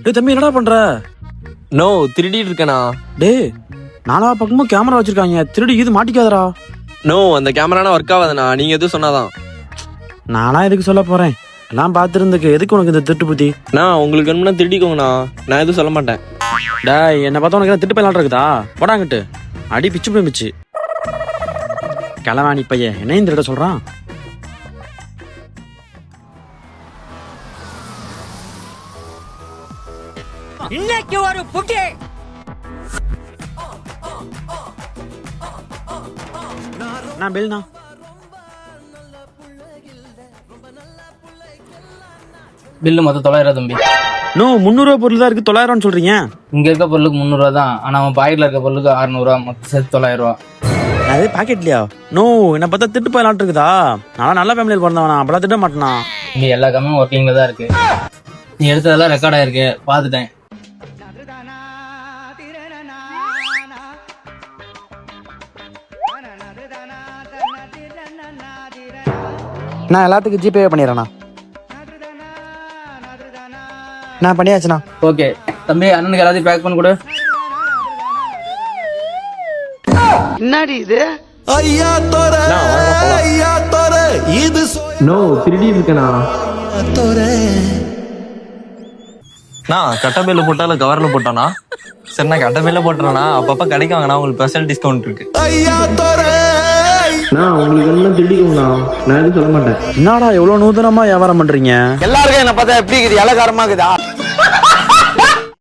டேய் தம்பி என்னடா பண்ற? நோ திருடிட்டு இருக்கேனா? டேய் நாலா பக்கமும் கேமரா வச்சிருக்காங்க, திருடி இது மாட்டிக்காதடா. நோ அந்த கேமரானா ஒர்க் ஆகாதுண்ணா, நீங்க எதுவும் சொன்னாதான். நானா எதுக்கு சொல்ல போறேன், எல்லாம் பார்த்துருந்துக்கு எதுக்கு உனக்கு இந்த திட்டு புத்தி? நான் உங்களுக்கு வேணும்னா திருடிக்கோங்கண்ணா, நான் எதுவும் சொல்ல மாட்டேன். டேய் என்ன பார்த்தா உனக்கு திட்டு பயிலான் இருக்குதா? போடாங்கிட்டு அடி பிச்சு போயிடுச்சு. கிளவாணி பையன் என்ன இந்த திட்ட சொல்றான்? இன்னைக்கு ஒரு புட்டி நான் பெல்னா பில்லு மொத்தம் 900 தம்பி. நோ 300 ரூபா பொருள் தான் இருக்கு, 900 சொல்றீங்க. இங்க இருக்க பொருளுக்கு 300 ரூபா தான், ஆனா அவன் பாக்கெட்ல இருக்க பொருளுக்கு 600 ரூபா, மொத்தம் சேர்த்து 900 ரூபா. அதே பாக்கெட்லையா? நோ என்ன பார்த்தா திட்டு பயிலான் இருக்குதா? நான் நல்ல ஃபேமிலியில் பிறந்தவனா, அப்பெல்லாம் திட்ட மாட்டேனா. இங்க எல்லா கம்மியும் ஒர்க்கிங்ல தான் இருக்கு. நீ எடுத்ததெல்லாம் ரெக்கார்ட் ஆயிருக்கு, பாத்துட்டேன். நான் எல்லாத்துக்கும் ஜிபே பண்ணிடுறேண்ணா. நான் பண்ணியாச்சுண்ணா. ஓகே தம்பி, அண்ணனுக்கு எல்லாத்தையும் பேக் பண்ணி கொடு. என்னடி இது? நோ திருடி இருக்கேனா? நான் கட்ட பேர்ல போட்டாலும் கவர்ல போட்டானா? சரி நான் கட்ட பேர்ல போட்டேனா, அப்பப்ப கிடைக்காங்கண்ணா, உங்களுக்கு ஸ்பெஷல் டிஸ்கவுண்ட் இருக்கு. நான் உங்களுக்கு எல்லாம் திருடிக்கோங்கண்ணா, நான் எதுவும் சொல்ல மாட்டேன். என்னடா எவ்வளவு நூதனமா வியாபாரம் பண்றீங்க? எல்லாருக்கும் என்ன பார்த்தா எப்படி இருக்குது? இலக்காரமா இருக்குதா?